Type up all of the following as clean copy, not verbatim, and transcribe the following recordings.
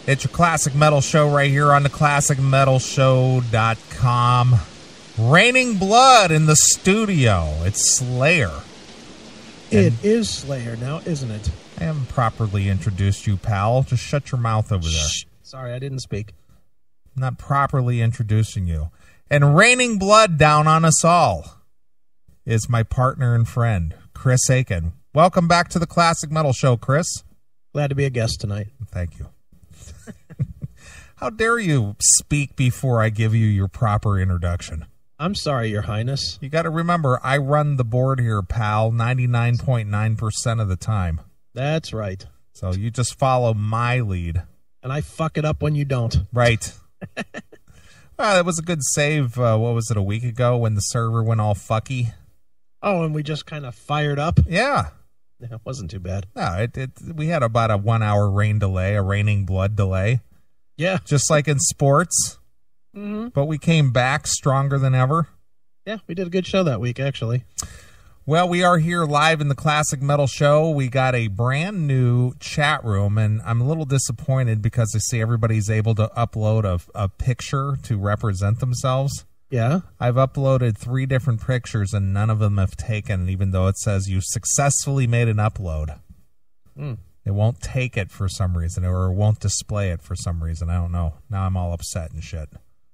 It's your Classic Metal Show right here on the ClassicMetalShow.com. Raining blood in the studio. It's Slayer. It is Slayer now, isn't it? I haven't properly introduced you, pal. Just shut your mouth over there. Shh. Sorry, I didn't speak. I'm not properly introducing you. And raining blood down on us all is my partner and friend, Chris Aiken. Welcome back to the Classic Metal Show, Chris. Glad to be a guest tonight. Thank you. How dare you speak before I give you your proper introduction? I'm sorry, Your Highness. You got to remember, I run the board here, pal, 99.9% of the time. That's right. So you just follow my lead. And I fuck it up when you don't. Right. Well, it was a good save, what was it, a week ago when the server went all fucky? Oh, and we just kind of fired up? Yeah. Yeah, it wasn't too bad. No, we had about a 1 hour rain delay, a raining blood delay. Yeah. Just like in sports. Mm-hmm. But we came back stronger than ever. Yeah, we did a good show that week, actually. Well, we are here live in the Classic Metal Show. We got a brand new chat room, and I'm a little disappointed because I see everybody's able to upload a picture to represent themselves. Yeah. I've uploaded 3 different pictures, and none of them have taken, even though it says you successfully made an upload. Mm. It won't take it for some reason, or it won't display it for some reason. I don't know. Now I'm all upset and shit.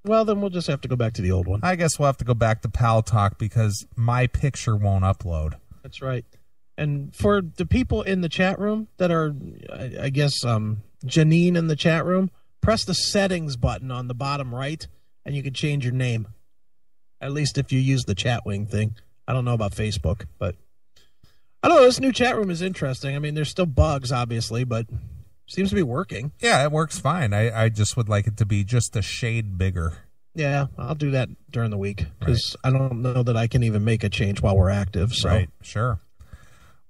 Well, then we'll just have to go back to the old one. I guess we'll have to go back to Pal Talk because my picture won't upload. That's right. And for the people in the chat room that are, I guess, Janine in the chat room, press the settings button on the bottom right, and you can change your name. At least if you use the chat wing thing. I don't know about Facebook, but I don't know. This new chat room is interesting. I mean, there's still bugs, obviously, but seems to be working. Yeah, it works fine. I just would like it to be just a shade bigger. Yeah, I'll do that during the week because I don't know that I can even make a change while we're active. So. Right, sure.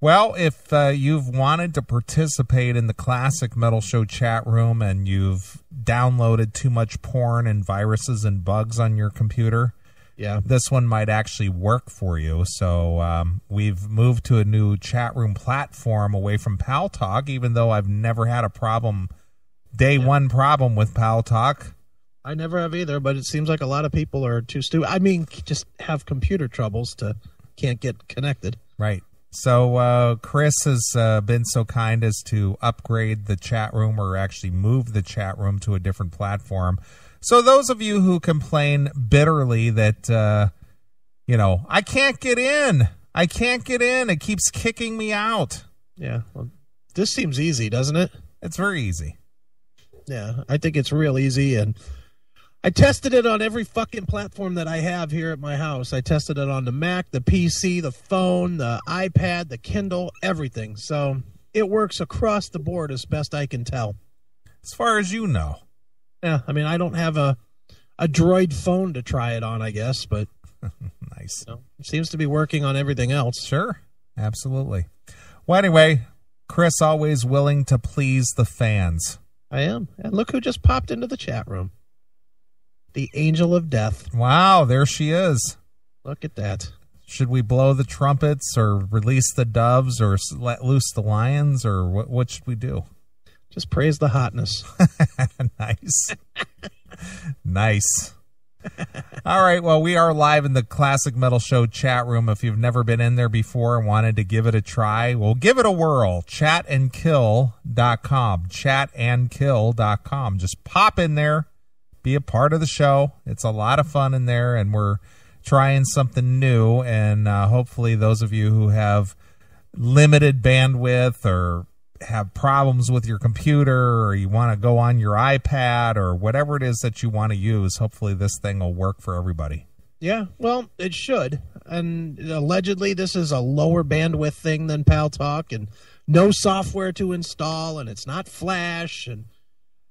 Well, if you've wanted to participate in the Classic Metal Show chat room and you've downloaded too much porn and viruses and bugs on your computer, yeah, this one might actually work for you. So we've moved to a new chat room platform away from Pal Talk, even though I've never had a problem, one problem with Pal Talk. I never have either, but it seems like a lot of people are too stupid. I mean, just have computer troubles can't get connected. Right. So Chris has been so kind as to upgrade the chat room, or actually move the chat room to a different platform. So those of you who complain bitterly that, I can't get in. It keeps kicking me out. Yeah. Well, this seems easy, doesn't it? It's very easy. Yeah, I think it's real easy. And I tested it on every fucking platform that I have here at my house. I tested it on the Mac, the PC, the phone, the iPad, the Kindle, everything. So it works across the board as best I can tell. As far as you know. Yeah, I mean, I don't have a Droid phone to try it on, I guess, but nice. It seems to be working on everything else. Sure, absolutely. Well, anyway, Chris always willing to please the fans. I am. And look who just popped into the chat room. The Angel of Death. Wow, there she is. Look at that. Should we blow the trumpets or release the doves or let loose the lions, or what should we do? Just praise the hotness. Nice. Nice. All right, well, we are live in the Classic Metal Show chat room. If you've never been in there before and wanted to give it a try, well, give it a whirl. Chatandkill.com. Chatandkill.com. Just pop in there. Be a part of the show. It's a lot of fun in there, and we're trying something new. And hopefully those of you who have limited bandwidth or have problems with your computer, or you want to go on your iPad, or whatever it is that you want to use, hopefully this thing will work for everybody. Yeah, well, it should. And allegedly this is a lower bandwidth thing than Pal Talk, and no software to install, and it's not Flash. And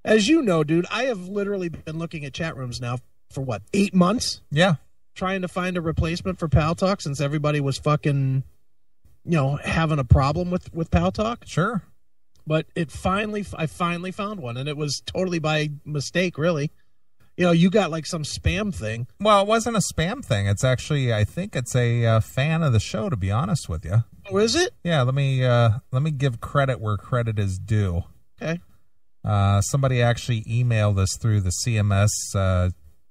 as you know, dude, I have literally been looking at chat rooms now for 8 months? Yeah. Trying to find a replacement for Pal Talk since everybody was fucking, having a problem with Pal Talk. Sure. But I finally found one, and it was totally by mistake, really. You got like some spam thing. Well, it wasn't a spam thing. It's actually, I think it's a fan of the show, to be honest with you. Oh, is it? Yeah, let me give credit where credit is due. Okay. Somebody actually emailed us through the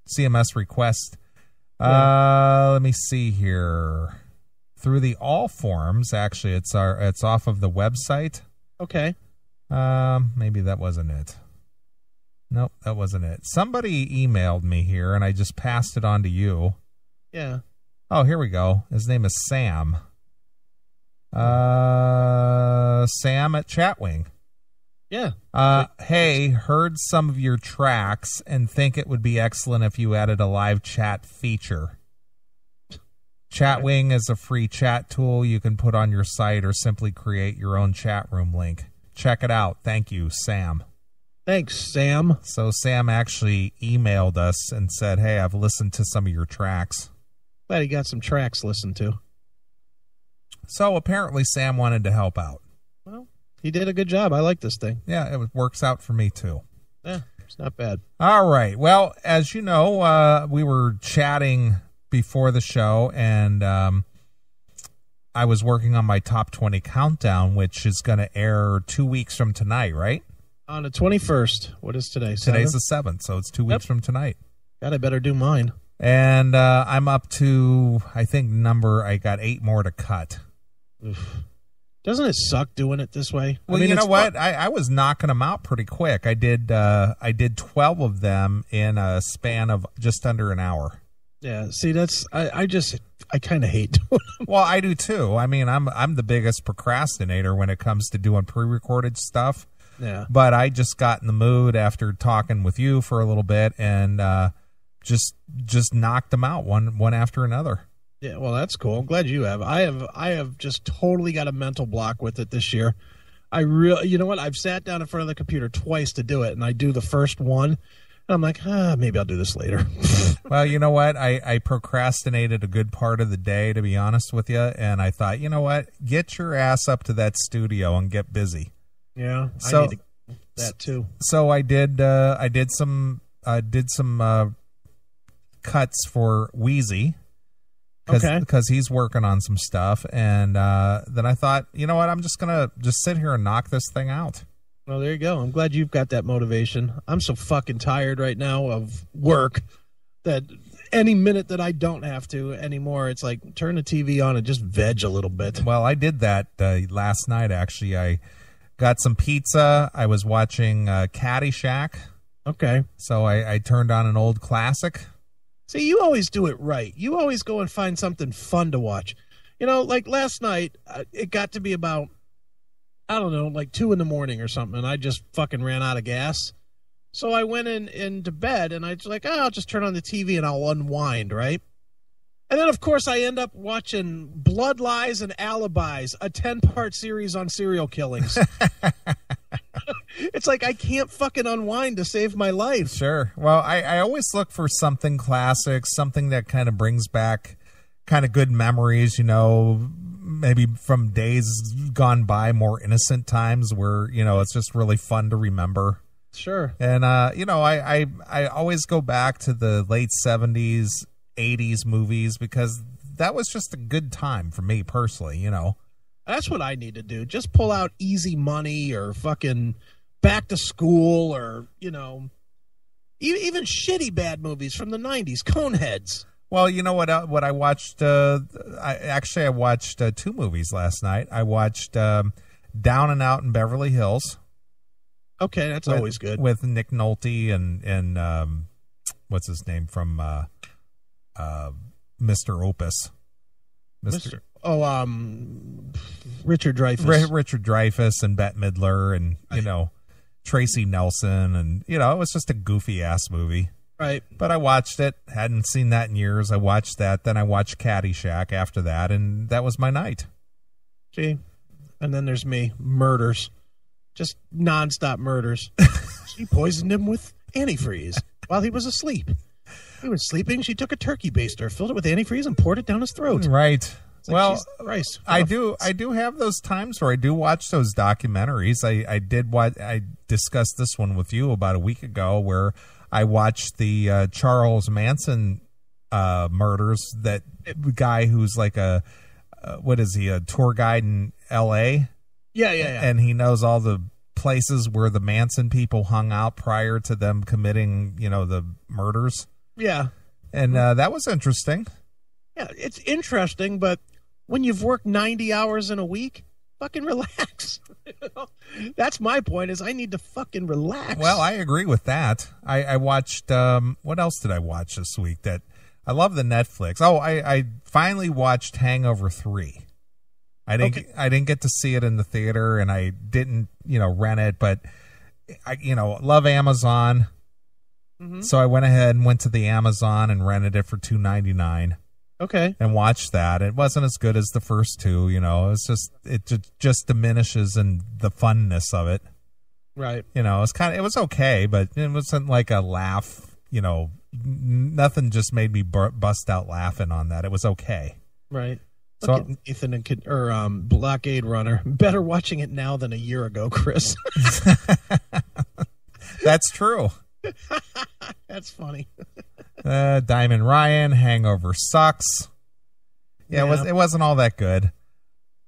CMS request. Let me see here. Through the all forms, actually, it's off of the website. Okay. Maybe that wasn't it. Nope, that wasn't it. Somebody emailed me here, and I just passed it on to you. Yeah. Oh, here we go. His name is Sam. Sam at Chatwing. Yeah. Hey, heard some of your tracks and think it would be excellent if you added a live chat feature. Chatwing is a free chat tool you can put on your site or simply create your own chat room link. Check it out. Thank you, Sam. Thanks, Sam. So Sam actually emailed us and said, hey, I've listened to some of your tracks. Glad he got some tracks listened to. So apparently Sam wanted to help out. Well, he did a good job. I like this thing. Yeah, it works out for me too. Yeah, it's not bad. All right. Well, as you know, we were chatting before the show, and I was working on my top 20 countdown, which is going to air 2 weeks from tonight, right? On the 21st. What is today? Today's the 7th, so it's 2 weeks from tonight. God, I better do mine. And I'm up to, I think, I got 8 more to cut. Oof. Doesn't it suck doing it this way? Well, you know what? I was knocking them out pretty quick. I did 12 of them in a span of just under an hour. Yeah, see, I kind of hate doing them. Well, I do too. I mean, I'm the biggest procrastinator when it comes to doing pre-recorded stuff. Yeah. But I just got in the mood after talking with you for a little bit and just knocked them out one after another. Yeah, well, that's cool. I'm glad you have. I have just totally got a mental block with it this year. You know what? I've sat down in front of the computer twice to do it, and I do the first one, and I'm like, maybe I'll do this later. Well, you know what? I procrastinated a good part of the day, to be honest with you, and I thought, you know what? Get your ass up to that studio and get busy. Yeah, so, I need that too. So I did some cuts for Wheezy. Because he's working on some stuff, and then I thought, you know what, I'm just gonna sit here and knock this thing out. Well, there you go. I'm glad you've got that motivation. I'm so fucking tired right now of work that any minute that I don't have to anymore, it's like turn the TV on and just veg a little bit. Well, I did that last night, actually. I got some pizza. I was watching Caddyshack. Okay. So I turned on an old classic. See, you always do it right. You always go and find something fun to watch. You know, like last night, it got to be about, I don't know, like 2 a.m. or something, and I just fucking ran out of gas. So I went into bed, and I was like, I'll just turn on the TV and I'll unwind, right? And then, of course, I end up watching Blood Lies and Alibis, a 10-part series on serial killings. It's like I can't fucking unwind to save my life. Sure. Well, I always look for something classic, something that kind of brings back kind of good memories, you know, maybe from days gone by, more innocent times where, you know, it's just really fun to remember. Sure. And, you know, I always go back to the late 70s, 80s movies because that was just a good time for me personally, you know. That's what I need to do. Just pull out Easy Money or fucking Back to School or, you know, even shitty bad movies from the 90s, Coneheads. Well, you know what I watched? I watched 2 movies last night. I watched Down and Out in Beverly Hills. Okay, that's always good. With Nick Nolte and what's his name from Mr. Opus. Richard Dreyfuss. Richard Dreyfuss and Bette Midler and, you know, Tracy Nelson. And, you know, it was just a goofy-ass movie. Right. But I watched it. Hadn't seen that in years. I watched that. Then I watched Caddyshack after that, and that was my night. Gee. And then there's me. Murders. Just nonstop murders. She poisoned him with antifreeze while he was asleep. He was sleeping. She took a turkey baster, filled it with antifreeze, and poured it down his throat. Right. Like, well, Christ, I do have those times where I do watch those documentaries. I discussed this one with you about a week ago where I watched the Charles Manson murders. That guy who's like a tour guide in L.A. Yeah. And he knows all the places where the Manson people hung out prior to them committing, the murders. Yeah. And that was interesting. Yeah, it's interesting, but when you've worked 90 hours in a week, fucking relax. That's my point, is I need to fucking relax. Well, I agree with that. I watched, what else did I watch this week? I love the Netflix. Oh, I finally watched Hangover 3. I didn't get to see it in the theater, and I didn't, rent it, but I, love Amazon. Mm-hmm. So I went ahead and went to the Amazon and rented it for $2.99. Okay. And watched that. It wasn't as good as the first two, it just diminishes in the funness of it. Right. It was okay, but it wasn't like a laugh, nothing just made me bust out laughing on that. It was okay. Right. So Look at Ethan and Blockade Runner. Better watching it now than a year ago, Chris. That's true. That's funny. DiamondRyan, Hangover sucks. Yeah, it wasn't all that good.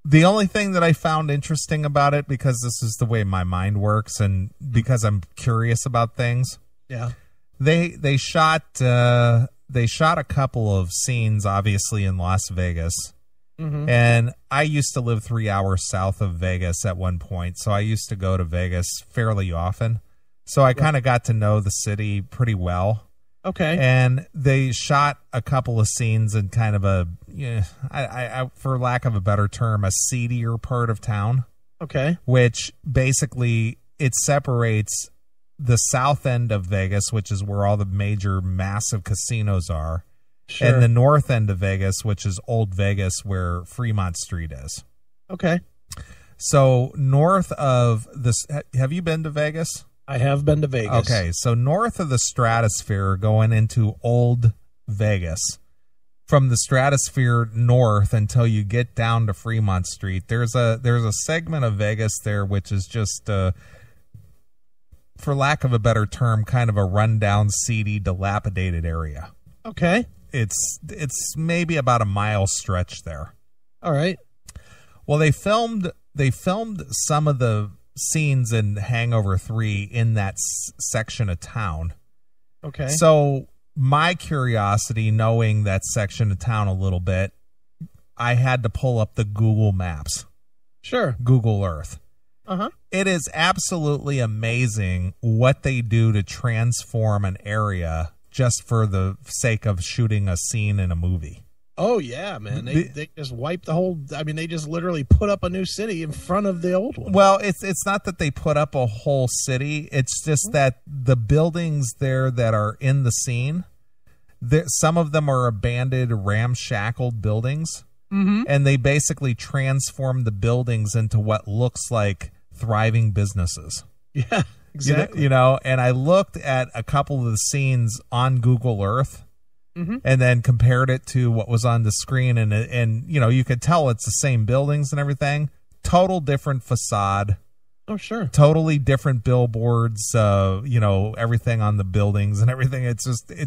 The only thing that I found interesting about it, because this is the way my mind works and because I'm curious about things. Yeah. They shot a couple of scenes, obviously, in Las Vegas. Mm-hmm. And I used to live 3 hours south of Vegas at one point, so I used to go to Vegas fairly often. So I kind of got to know the city pretty well. Okay. And they shot a couple of scenes in kind of a, I for lack of a better term, a seedier part of town. Okay. Which basically it separates the south end of Vegas, which is where all the major massive casinos are, sure, and the north end of Vegas, which is Old Vegas, where Fremont Street is. Okay. So north of this, have you been to Vegas? I have been to Vegas. Okay, so north of the Stratosphere, going into Old Vegas, from the Stratosphere north until you get down to Fremont Street, there's a segment of Vegas there which is just, for lack of a better term, kind of a rundown, seedy, dilapidated area. Okay. It's maybe about a mile stretch there. All right. Well, they filmed some of the scenes in Hangover 3 in that section of town. Okay. So my curiosity, knowing that section of town a little bit, I had to pull up the Google Maps. Sure. Google Earth. Uh-huh. It is absolutely amazing what they do to transform an area just for the sake of shooting a scene in a movie. Oh, yeah, man. They just wiped the whole... I mean, they just literally put up a new city in front of the old one. Well, it's not that they put up a whole city. It's just that the buildings there that are in the scene, some of them are abandoned, ramshackled buildings. Mm-hmm. And they basically transform the buildings into what looks like thriving businesses. Yeah, exactly. And I looked at a couple of the scenes on Google Earth, mm-hmm, and then compared it to what was on the screen, and you could tell it's the same buildings and everything. Total different facade. Oh, sure. Totally different billboards. Everything on the buildings and everything. It's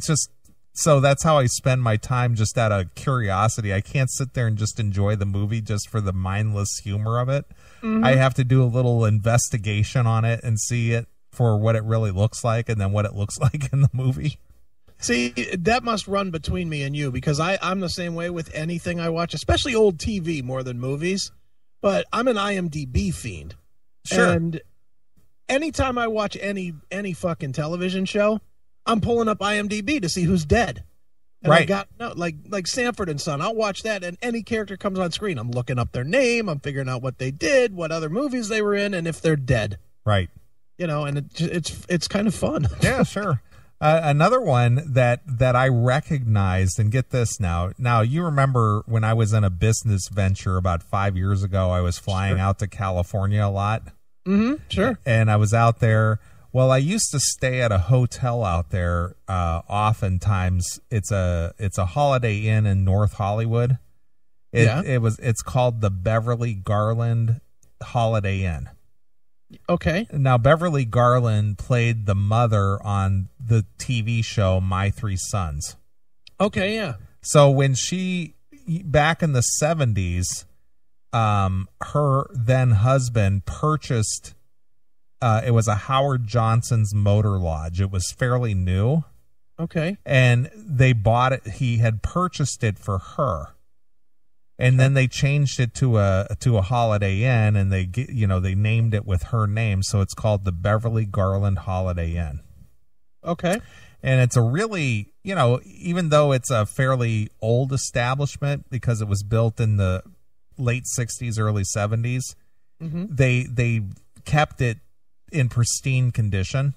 just. So that's how I spend my time, just out of curiosity. I can't sit there and just enjoy the movie just for the mindless humor of it. Mm-hmm. I have to do a little investigation on it and see it for what it really looks like, and then what it looks like in the movie. See, that must run between me and you, because I'm the same way with anything I watch, especially old TV more than movies. But I'm an IMDb fiend. Sure. And anytime I watch any fucking television show, I'm pulling up IMDb to see who's dead. And right. I got like Sanford and Son. I'll watch that, and any character comes on screen, I'm looking up their name, I'm figuring out what they did, what other movies they were in, and if they're dead. Right. And it's kind of fun. Yeah, sure. Another one that I recognized, and get this now. Now, you remember when I was in a business venture about 5 years ago, I was flying out to California a lot. Mm-hmm. Sure. And I was out there. Well, I used to stay at a hotel out there. Oftentimes, it's a Holiday Inn in North Hollywood. It's called the Beverly Garland Holiday Inn. Okay. Now, Beverly Garland played the mother on the TV show My Three Sons. Okay, yeah. So when back in the 70s, her then husband purchased it was a Howard Johnson's Motor Lodge. It was fairly new. Okay. And they bought it. He had purchased it for her. And then they changed it to a Holiday Inn, and they named it with her name, so it's called the Beverly Garland Holiday Inn. Okay. And it's a really, even though it's a fairly old establishment because it was built in the late 60s, early 70s, they kept it in pristine condition.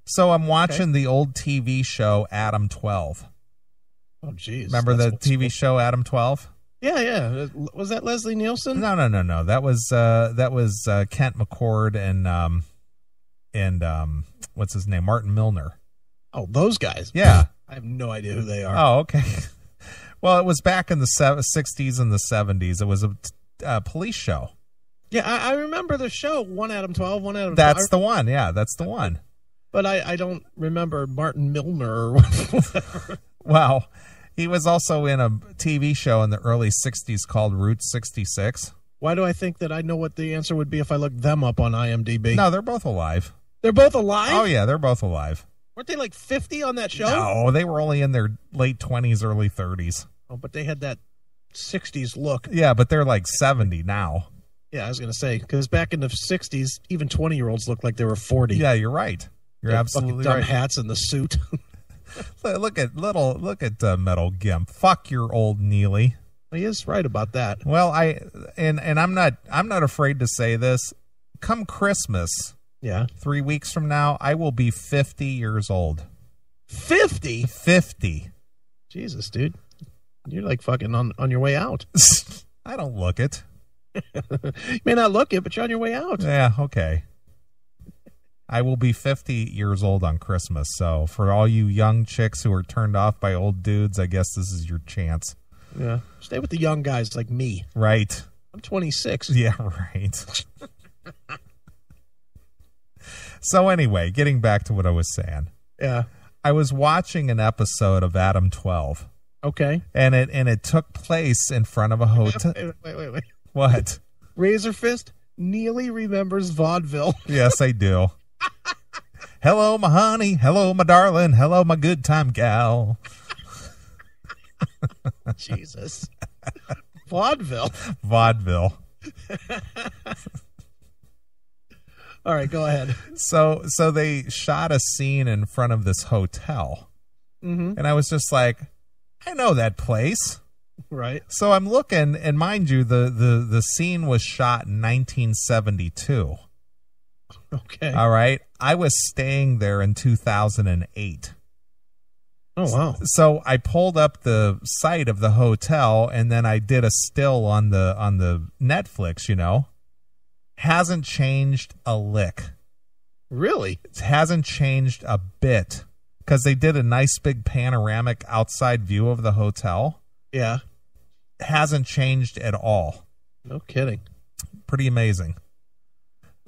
So I'm watching the old TV show Adam 12. Oh, geez. Remember the TV show Adam 12? Yeah. Was that Leslie Nielsen? No. That was Kent McCord and what's his name? Martin Milner. Oh, those guys. Yeah. I have no idea who they are. Oh, okay. Well, it was back in the 60s and the 70s. It was a police show. Yeah, I remember the show, One Adam 12, One Adam 12. That's the one. Yeah, that's the one. But I don't remember Martin Milner or whatever. Well, he was also in a TV show in the early 60s called Route 66. Why do I think that I know what the answer would be if I looked them up on IMDb? No, they're both alive. They're both alive? Oh, yeah, they're both alive. Weren't they like 50 on that show? No, they were only in their late 20s, early 30s. Oh, but they had that 60s look. Yeah, but they're like 70 now. Yeah, I was going to say, because back in the 60s, even 20-year-olds looked like they were 40. Yeah, you're right. You're absolutely dumb right. Hats and the suit. Look at Metal Gimp. Fuck your old Neeley. He is right about that. Well, I'm not afraid to say this. Come Christmas, 3 weeks from now, I will be 50 years old. 50? 50. Jesus, dude. You're like fucking on your way out. I don't look it. You may not look it, but you're on your way out. Yeah, okay. I will be 50 years old on Christmas, so for all you young chicks who are turned off by old dudes, I guess this is your chance. Yeah. Stay with the young guys like me. Right. I'm 26. Yeah, right. So anyway, getting back to what I was saying. Yeah. I was watching an episode of Adam 12. Okay. And it took place in front of a hotel. Wait. What? Razor Fist, Neeley remembers vaudeville. Yes, I do. Hello, my honey. Hello, my darling. Hello, my good time gal. Jesus. Vaudeville. Vaudeville. All right, go ahead. So they shot a scene in front of this hotel. Mm-hmm. And I was just like, I know that place. Right. So I'm looking, and mind you, the scene was shot in 1972. Okay. All right. I was staying there in 2008. Oh, wow. So I pulled up the site of the hotel, and then I did a still on the Netflix, Hasn't changed a lick. Really? It hasn't changed a bit, because they did a nice big panoramic outside view of the hotel. Yeah. Hasn't changed at all. No kidding. Pretty amazing.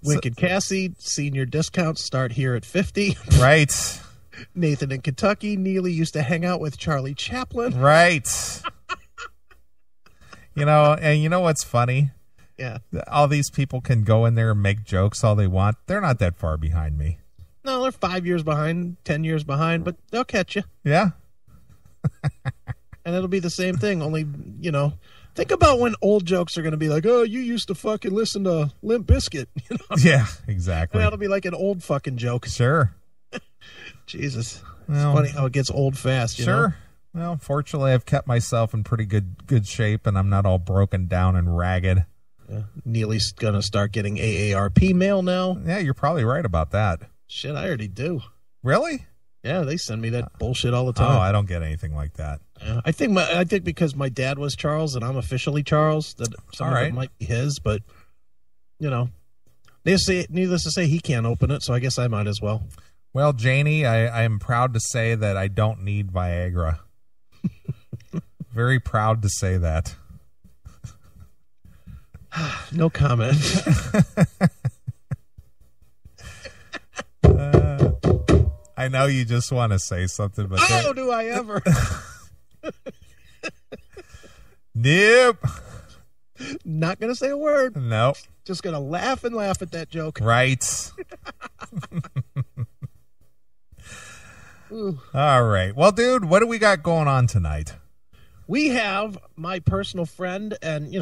Wicked Cassie, senior discounts start here at 50. Right. Nathan in Kentucky, Neeley used to hang out with Charlie Chaplin. Right. And you know what's funny? Yeah. All these people can go in there and make jokes all they want. They're not that far behind me. No, they're 5 years behind, 10 years behind, but they'll catch you. Yeah. And it'll be the same thing, only, think about when old jokes are going to be like, oh, you used to fucking listen to Limp Bizkit. Yeah, exactly. And that'll be like an old fucking joke. Sure. Jesus. Well, it's funny how it gets old fast, you know? Sure. Well, fortunately, I've kept myself in pretty good shape, and I'm not all broken down and ragged. Yeah. Neely's going to start getting AARP mail now. Yeah, you're probably right about that. Shit, I already do. Really? Yeah, they send me that bullshit all the time. Oh, I don't get anything like that. Yeah, I think because my dad was Charles and I'm officially Charles, that some of it might be his, but needless to say, he can't open it, so I guess I might as well. Well, Janie, I am proud to say that I don't need Viagra. Very proud to say that. No comment. I know you just want to say something, but do I ever? Nope. Not gonna say a word. Nope. Just going to laugh and laugh at that joke. Right. All right. Well, dude, what do we got going on tonight? We have my personal friend and,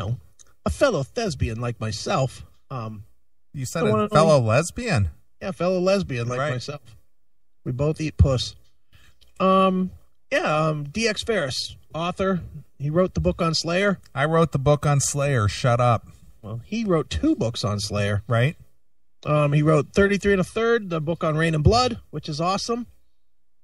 a fellow thespian like myself. You said a fellow lesbian? Yeah, fellow lesbian like myself. We both eat puss. DX Ferris, author. He wrote the book on Slayer. I wrote the book on Slayer. Shut up. Well, he wrote 2 books on Slayer. Right. He wrote 33 1/3, the book on Rain and Blood, which is awesome.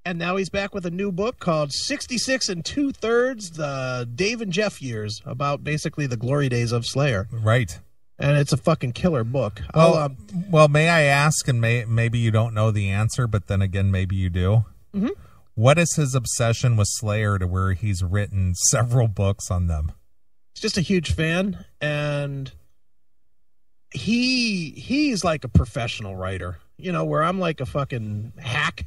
And now he's back with a new book called 66 2/3, the Dave and Jeff years, about basically the glory days of Slayer. Right. And it's a fucking killer book. Well, may I ask, and maybe you don't know the answer, but then again, maybe you do. Mm-hmm. What is his obsession with Slayer to where he's written several books on them? He's just a huge fan, and he's like a professional writer, where I'm like a fucking hack,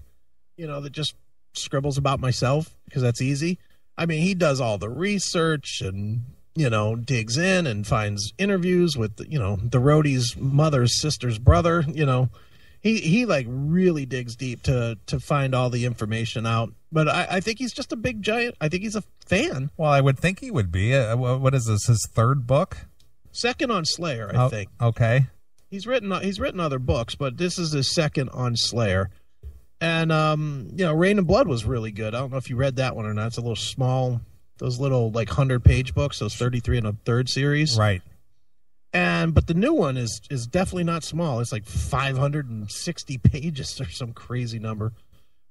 that just scribbles about myself because that's easy. I mean, he does all the research and, digs in and finds interviews with, the roadie's mother's sister's brother, He like really digs deep to find all the information out. But I think he's just a big giant. I think he's a fan. Well, I would think he would be. What is this, his 3rd book? Second on Slayer, I think. Okay. He's written other books, but this is his second on Slayer. And, Rain and Blood was really good. I don't know if you read that one or not. It's a little small, those little like 100-page books, those 33 1/3 series. Right. But the new one is definitely not small. It's like 560 pages or some crazy number.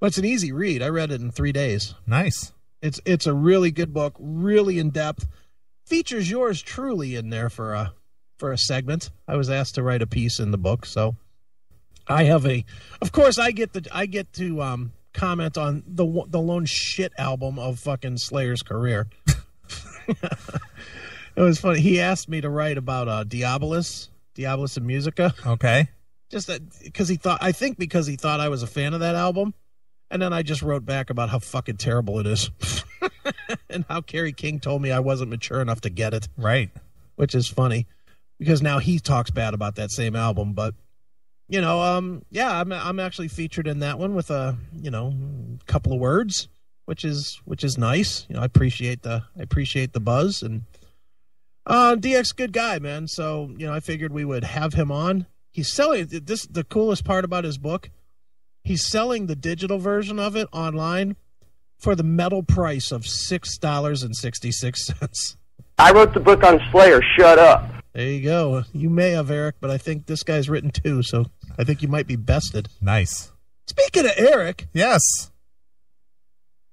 But it's an easy read. I read it in 3 days. Nice. It's a really good book, really in depth. Features yours truly in there for a segment. I was asked to write a piece in the book, so I have of course I get to comment on the lone shit album of fucking Slayer's career. It was funny. He asked me to write about Diabolus and Musica. Okay. Just because he thought I was a fan of that album. And then I just wrote back about how fucking terrible it is. And how Kerry King told me I wasn't mature enough to get it. Right. Which is funny. Because now he talks bad about that same album. But, I'm actually featured in that one with a couple of words, which is nice. I appreciate the buzz. And DX, good guy, man. So, I figured we would have him on. He's selling this. The coolest part about his book, he's selling the digital version of it online for the metal price of $6.66. I wrote the book on Slayer. Shut up. There you go. You may have, Eric, but I think this guy's written 2, so I think you might be bested. Nice. Speaking of Eric. Yes.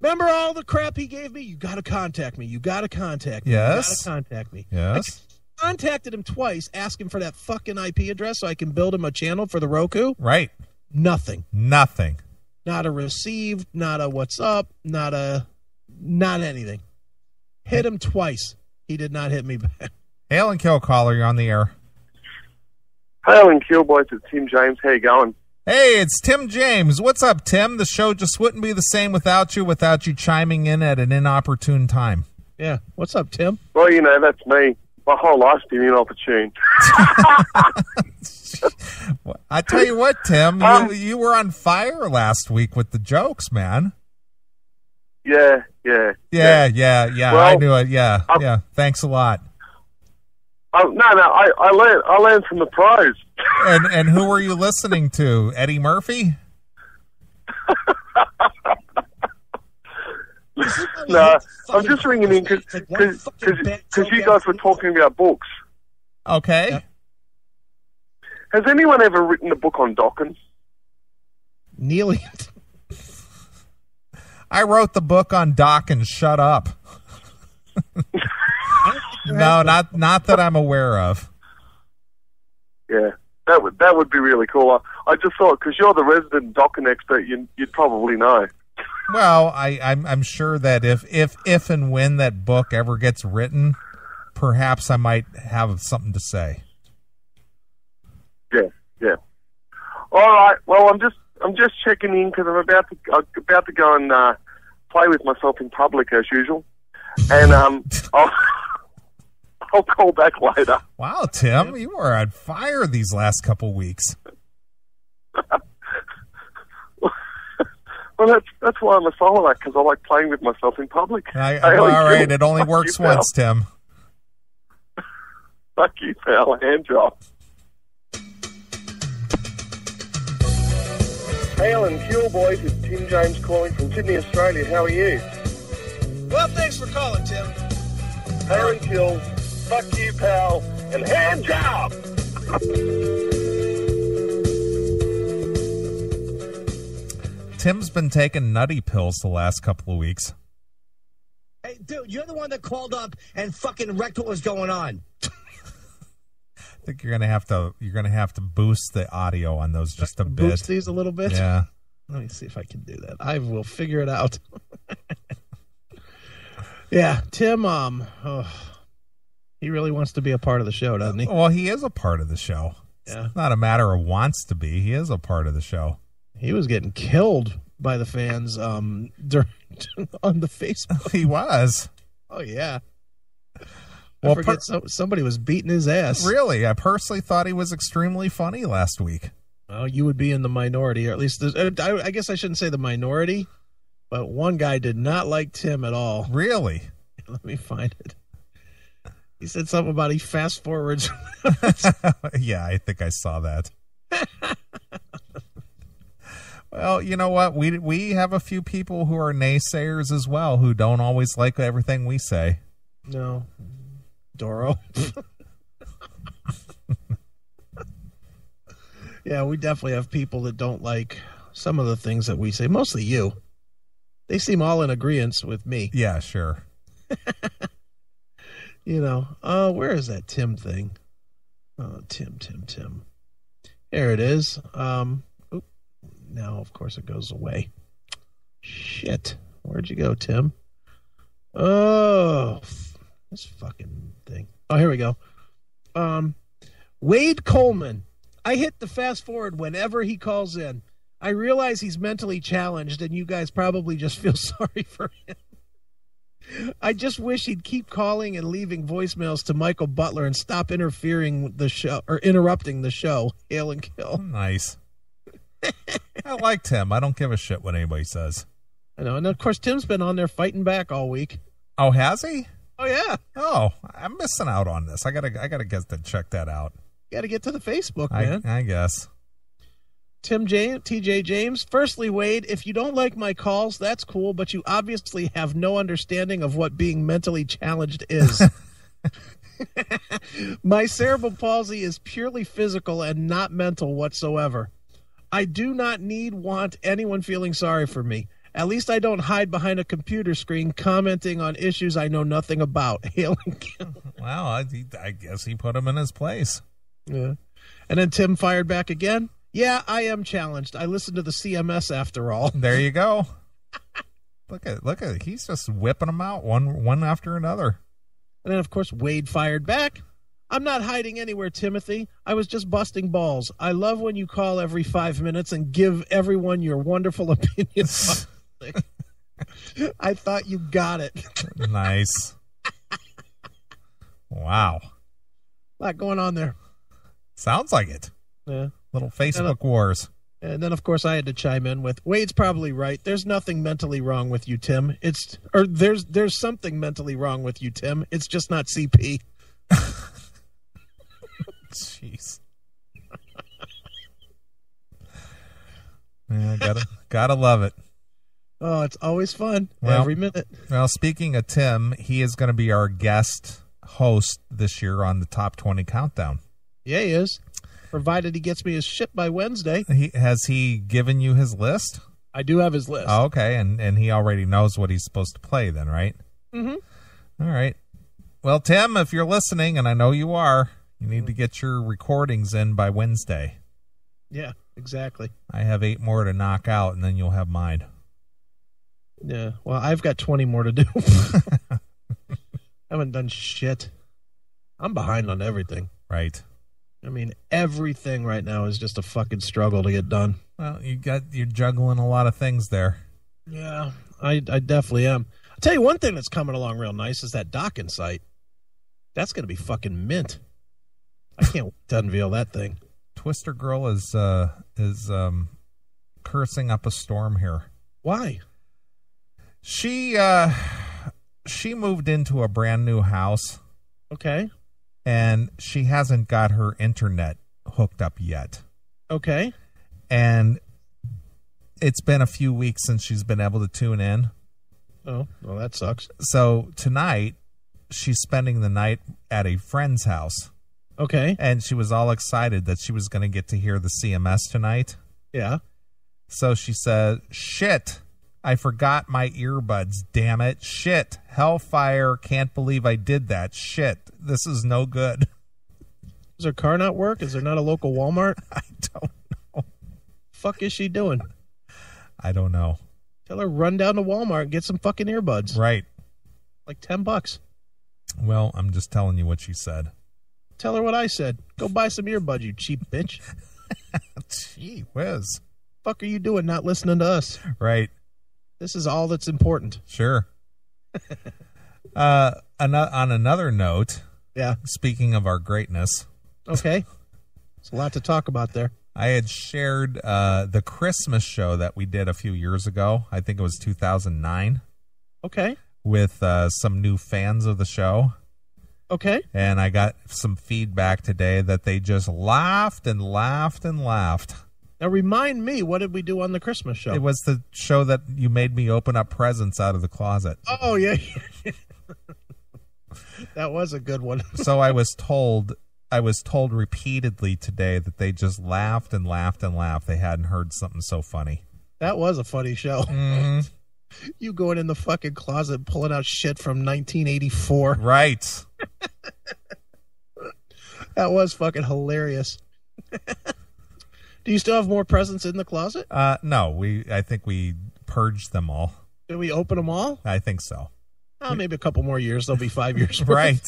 Remember all the crap he gave me? You got to contact me. You got to contact me. Yes. You got to contact me. Yes. I contacted him twice, asking for that fucking IP address so I can build him a channel for the Roku. Right. Nothing. Not a received, not a what's up, not anything. Hit him twice. He did not hit me back. Hail and Kill caller, you're on the air. Hail and Kill boys, it's Tim James. How you going? Hey, it's Tim James. What's up, Tim? The show just wouldn't be the same without you chiming in at an inopportune time. Yeah. What's up, Tim? Well, that's me. My whole life's been inopportune. I tell you what, Tim, you were on fire last week with the jokes, man. Yeah. Well, I knew it. Yeah. Thanks a lot. I learned from the pros. And who were you listening to? Eddie Murphy? No, I'm just ringing in because you guys were talking about books. Okay. Yeah. Has anyone ever written a book on Dawkins? Neeley. I wrote the book on Dawkins. Shut up. No, not that I'm aware of. Yeah, that would be really cool. I just thought, because you're the resident Dawkins expert, you'd probably know. Well, I'm sure that if and when that book ever gets written, perhaps I might have something to say. Yeah. All right. Well, I'm just checking in because I'm about to go and play with myself in public as usual, and I'll call back later. Wow, Tim, you were on fire these last couple weeks. Well, that's why I'm a solo act, because I like playing with myself in public. All right, it only works once, Tim. Fuck you, pal. Hand job. Hail and fuel, boys. It's Tim James calling from Sydney, Australia. How are you? Well, thanks for calling, Tim. Hail and fuel. Fuck you, pal. And hand job. Tim's been taking nutty pills the last couple of weeks. Hey, dude, you're the one that called up and fucking wrecked what was going on. I think you're gonna have to boost the audio on those just a bit. Boost these a little bit. Yeah. Let me see if I can do that. I will figure it out. Yeah, Tim. He really wants to be a part of the show, doesn't he? Well, he is a part of the show. Yeah. It's not a matter of wants to be. He is a part of the show. He was getting killed by the fans on the Facebook. He was. Oh yeah. Well, I forget somebody was beating his ass. Really, I personally thought he was extremely funny last week. Well, you would be in the minority, or at least I guess I shouldn't say the minority, but one guy did not like Tim at all. Really? Let me find it. He said something about he fast forwards. Yeah, I think I saw that. Well, you know what? We have a few people who are naysayers as well, who don't always like everything we say. No. Doro. Yeah, we definitely have people that don't like some of the things that we say. Mostly you. They seem all in agreement with me. Yeah, sure. You know, where is that Tim thing? Oh, Tim. Here it is. Now, of course, it goes away. Shit. Where'd you go, Tim? Oh, this fucking thing. Oh, here we go. Wade Coleman. I hit the fast forward whenever he calls in. I realize he's mentally challenged, and you guys probably just feel sorry for him. I just wish he'd keep calling and leaving voicemails to Michael Butler and stop interfering with the show or interrupting the show. Hail and kill. Nice. I like Tim. I don't give a shit what anybody says. I know, and of course Tim's been on there fighting back all week. Oh, has he? Oh yeah. Oh, I'm missing out on this. I gotta get to check that out. You got to get to the Facebook, man. I guess. TJ James. Firstly, Wade, if you don't like my calls, that's cool, but you obviously have no understanding of what being mentally challenged is. My cerebral palsy is purely physical and not mental whatsoever. I do not want anyone feeling sorry for me. At least I don't hide behind a computer screen commenting on issues I know nothing about. Hail and kill. Well, I guess he put him in his place. Yeah. And then Tim fired back again. Yeah, I am challenged. I listened to the CMS after all. There you go. Look at he's just whipping them out one after another. And then of course Wade fired back. I'm not hiding anywhere, Timothy. I was just busting balls. I love when you call every 5 minutes and give everyone your wonderful opinions. I thought you got it. Nice. Wow. A lot going on there. Sounds like it. Yeah. Little Facebook wars. And then, of course, I had to chime in with, Wade's probably right. There's nothing mentally wrong with you, Tim. There's something mentally wrong with you, Tim. It's just not CP. Jeez. Yeah, gotta love it. Oh, it's always fun. Well, every minute. Well, speaking of Tim, he is going to be our guest host this year on the Top 20 Countdown. Yeah, he is. Provided he gets me his shit by Wednesday. Has he given you his list? I do have his list. Oh, okay, and he already knows what he's supposed to play then, right? Mm-hmm. All right. Well, Tim, if you're listening, and I know you are, you need to get your recordings in by Wednesday. Yeah, exactly. I have 8 more to knock out, and then you'll have mine. Yeah, well, I've got 20 more to do. I haven't done shit. I'm behind on everything. Right. I mean, everything right now is just a fucking struggle to get done. Well, you're juggling a lot of things there. Yeah, I definitely am. I'll tell you one thing that's coming along real nice is that docking site. That's going to be fucking mint. I can't wait to unveil that thing. Twister Girl is cursing up a storm here. Why? She moved into a brand new house. Okay. And she hasn't got her internet hooked up yet. Okay. And it's been a few weeks since she's been able to tune in. Oh, well, that sucks. So tonight, she's spending the night at a friend's house. Okay. And she was all excited that she was going to get to hear the CMS tonight. Yeah. So she said, shit, I forgot my earbuds, damn it. Shit, hellfire, can't believe I did that. Shit, this is no good. Does her car not work? Is there not a local Walmart? I don't know. Fuck is she doing? I don't know. Tell her run down to Walmart and get some fucking earbuds. Right. Like $10. Well, I'm just telling you what she said. Tell her what I said. Go buy some earbuds, you cheap bitch. Gee whiz. Fuck are you doing not listening to us? Right. This is all that's important. Sure. On another note, Yeah. speaking of our greatness. Okay. There's a lot to talk about there. I had shared the Christmas show that we did a few years ago. I think it was 2009. Okay. With some new fans of the show. Okay. And I got some feedback today that they just laughed and laughed and laughed. Now remind me, what did we do on the Christmas show? It was the show that you made me open up presents out of the closet. Oh, yeah. That was a good one. So I was told repeatedly today that they just laughed and laughed and laughed. They hadn't heard something so funny. That was a funny show. Mm-hmm. You going in the fucking closet pulling out shit from 1984. Right. That was fucking hilarious. Do you still have more presents in the closet? No, I think we purged them all. Did we open them all? I think so. Oh, maybe a couple more years. They'll be 5 years. Right.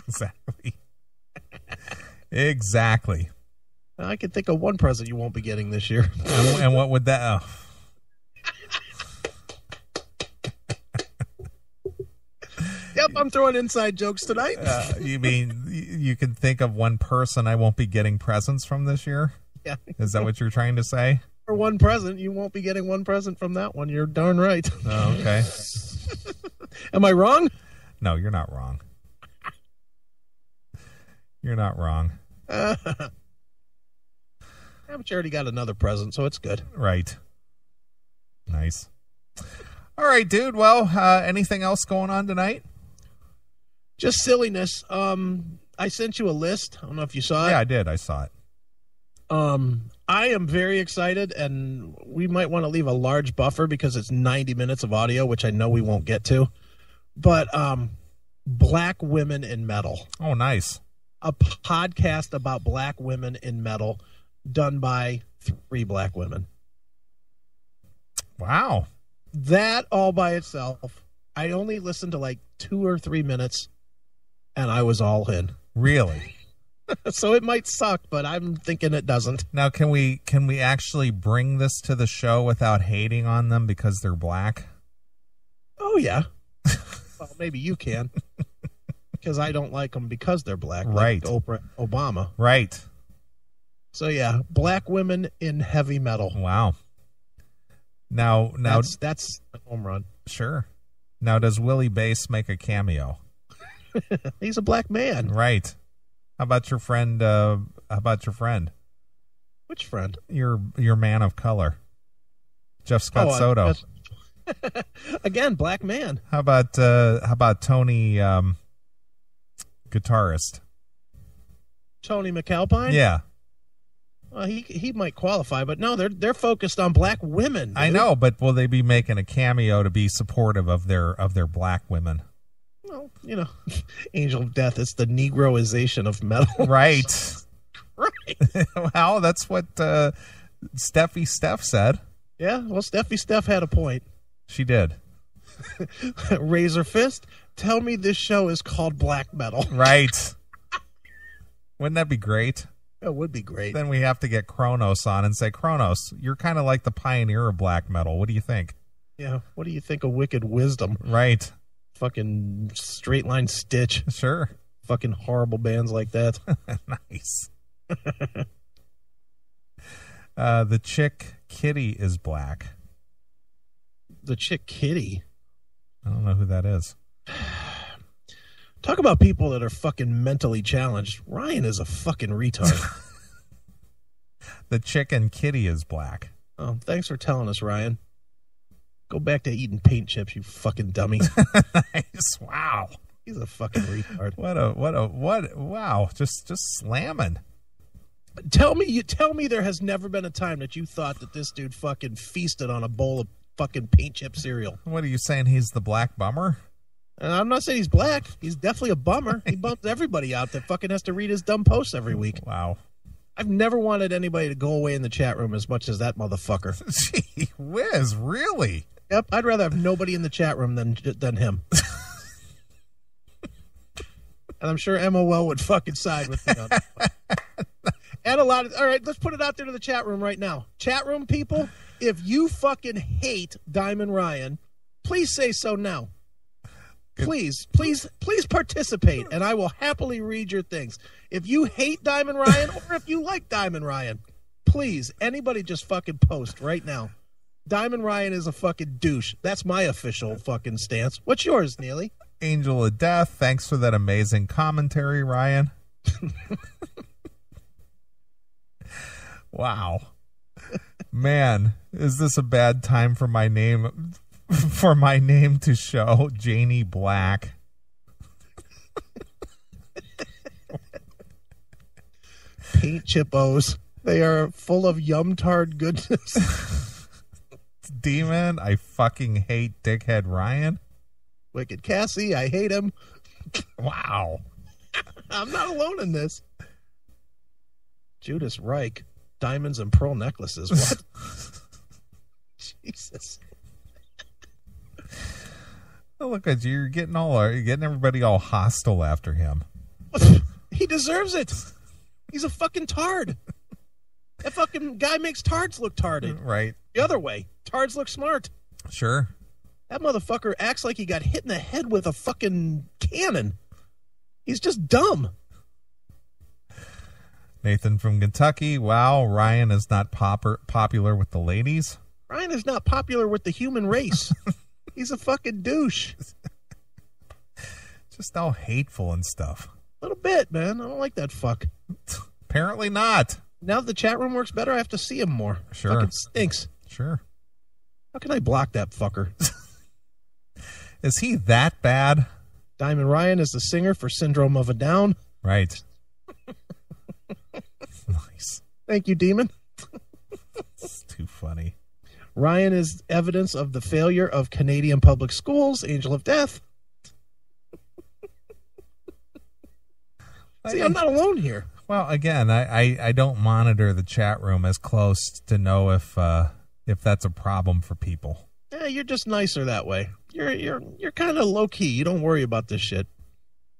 Exactly. Exactly. I can think of one present you won't be getting this year. And what would that... Oh. Yep, I'm throwing inside jokes tonight. You mean you can think of one person I won't be getting presents from this year? Yeah. Is that what you're trying to say? For one present, you won't be getting one present from that one. You're darn right. Oh, okay. Am I wrong? No, you're not wrong. You're not wrong. Yeah, but you already got another present, so it's good. Right. Nice. All right, dude. Well, anything else going on tonight? Just silliness. I sent you a list. I don't know if you saw it. Yeah, I did. I saw it. I am very excited, and we might want to leave a large buffer because it's 90 minutes of audio, which I know we won't get to. But black women in metal. Oh, nice. A podcast about black women in metal done by 3 black women. Wow. That all by itself, I only listened to like 2 or 3 minutes, and I was all in. Really? So it might suck, but I'm thinking it doesn't. Now, can we actually bring this to the show without hating on them because they're black? Oh, yeah. Well, maybe you can. Because I don't like them because they're black. Right. Like Oprah, Obama. Right. So, yeah, black women in heavy metal. Wow. Now that's a home run. Sure. Now, does Willie Bass make a cameo? He's a black man. Right. How about your friend? Which friend? Your man of color, Jeff Scott Soto. Again, black man. How about Tony, guitarist? Tony McAlpine? Yeah. Well, he might qualify, but no, they're focused on black women. Dude. I know, but will they be making a cameo to be supportive of their black women? Well, Angel of Death is the Negroization of metal. Right. Right. Well, that's what Steffi Steph said. Yeah, well, Steffi Steph had a point. She did. Razor Fist, tell me this show is called black metal. Right. Wouldn't that be great? It would be great. Then we have to get Kronos on and say, Kronos, you're kind of like the pioneer of black metal. What do you think? Yeah, what do you think of Wicked Wisdom? Right. Fucking Straight Line Stitch. Sure. Fucking horrible bands like that. Nice. The chick Kitty is black. The chick Kitty. I don't know who that is. Talk about people that are fucking mentally challenged. Ryan is a fucking retard. The chicken Kitty is black. Oh, thanks for telling us, Ryan. Go back to eating paint chips, you fucking dummy. Nice. Wow. He's a fucking retard. Wow. Just slamming. Tell me there has never been a time that you thought that this dude fucking feasted on a bowl of fucking paint chip cereal. What are you saying? He's the black bummer? And I'm not saying he's black. He's definitely a bummer. He bumps everybody out that fucking has to read his dumb posts every week. Wow. I've never wanted anybody to go away in the chat room as much as that motherfucker. Gee whiz, really? Yep, I'd rather have nobody in the chat room than him. And I'm sure MOL would fucking side with me on that one. And a lot of, all right, let's put it out there to the chat room right now. Chat room people, if you fucking hate DiamondRyan, please say so now. Please participate, and I will happily read your things. If you hate DiamondRyan or if you like DiamondRyan, please, anybody just fucking post right now. DiamondRyan is a fucking douche. That's my official fucking stance. What's yours, Neely? Angel of Death, thanks for that amazing commentary, Ryan. Wow. Man, is this a bad time for my name to show? Janie Black. Paint chippos. They are full of yum-tard goodness. Demon, I fucking hate Dickhead Ryan. Wicked Cassie, I hate him. Wow. I'm not alone in this. Judas Reich, diamonds and pearl necklaces. What? Jesus. Oh, look at you. You're getting everybody all hostile after him. He deserves it. He's a fucking tard. That fucking guy makes tards look tarded. Right. The other way. Tards look smart. Sure. That motherfucker acts like he got hit in the head with a fucking cannon. He's just dumb. Nathan from Kentucky. Wow, Ryan is not popular with the ladies. Ryan is not popular with the human race. He's a fucking douche. Just all hateful and stuff. A little bit, man. I don't like that fuck. Apparently not. Now that the chat room works better, I have to see him more. Sure. Fucking stinks. Sure. How can I block that fucker? Is he that bad? DiamondRyan is the singer for Syndrome of a Down. Right. Nice. Thank you, Demon. It's too funny. Ryan is evidence of the failure of Canadian public schools. Angel of Death. See, I'm not alone here. Well, again, I don't monitor the chat room as close to know if that's a problem for people. Yeah, you're just nicer that way. You're kind of low key. You don't worry about this shit.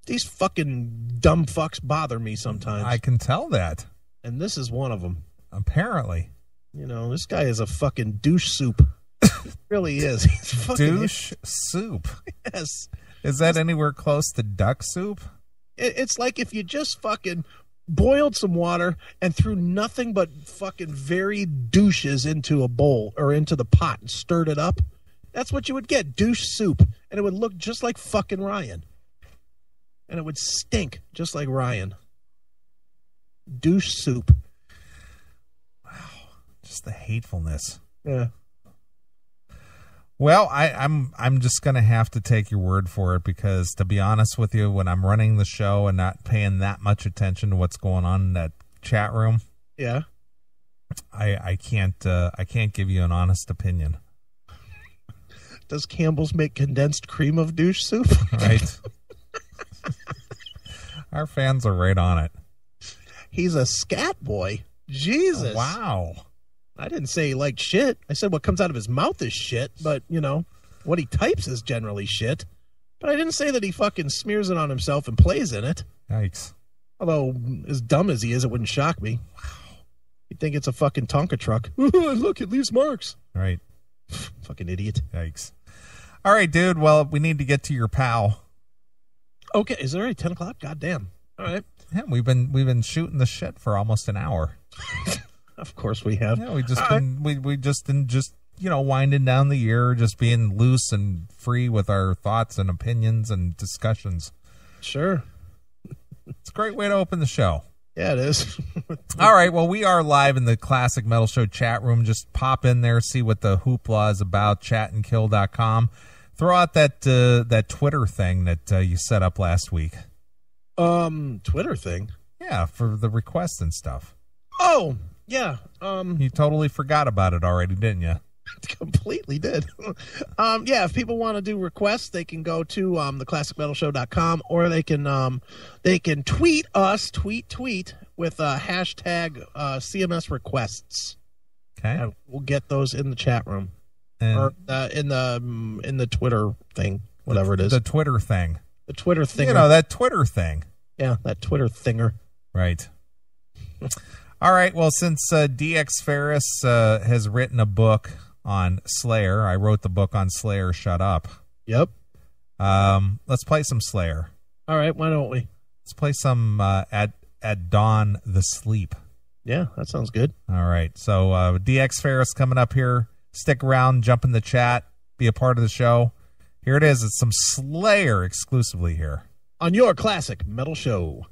These fucking dumb fucks bother me sometimes. I can tell that. And this is one of them. Apparently. You know, this guy is a fucking douche soup. He really is. He's fucking douche soup. Yes. Is that anywhere close to duck soup? It's like if you just fucking boiled some water and threw nothing but fucking varied douches into a bowl or into the pot and stirred it up. That's what you would get, douche soup. And it would look just like fucking Ryan. And it would stink just like Ryan. Douche soup. Wow. Just the hatefulness. Yeah. Well, I'm just going to have to take your word for it because, to be honest with you, when I'm running the show and not paying that much attention to what's going on in that chat room, yeah, I can't give you an honest opinion. Does Campbell's make condensed cream of douche soup? Right. Our fans are right on it. He's a scat boy. Jesus. Oh, wow. I didn't say he liked shit. I said what comes out of his mouth is shit, but, you know, what he types is generally shit. But I didn't say that he fucking smears it on himself and plays in it. Yikes. Although, as dumb as he is, it wouldn't shock me. Wow. You'd think it's a fucking Tonka truck. Look, it leaves marks. Right. Fucking idiot. Yikes. All right, dude. Well, we need to get to your pal. Okay, is it already 10 o'clock? God damn. All right. Yeah, we've been shooting the shit for almost an hour. Of course we have. Yeah, we just been winding down the year, just being loose and free with our thoughts and opinions and discussions. Sure. It's a great way to open the show. Yeah, it is. All right, well, we are live in the Classic Metal Show chat room. Just pop in there, see what the hoopla is about, chatandkill.com. Throw out that Twitter thing that you set up last week. Twitter thing? Yeah, for the requests and stuff. Oh, yeah. You totally forgot about it already, didn't you? Completely did. Yeah, if people want to do requests, they can go to theclassicmetalshow.com, or they can tweet us, tweet with hashtag CMS requests. Okay. And we'll get those in the chat room. And or in the Twitter thing, whatever it is. The Twitter thing. The Twitter thing. You know, that Twitter thing. Yeah, that Twitter thinger. Right. All right, well, since DX Ferris has written a book on Slayer, I wrote the book on Slayer, Shut Up. Yep. Let's play some Slayer. All right, why don't we? Let's play some At Dawn the Sleep. Yeah, that sounds good. All right, so DX Ferris coming up here. Stick around, jump in the chat, be a part of the show. Here it is. It's some Slayer exclusively here on your Classic Metal Show.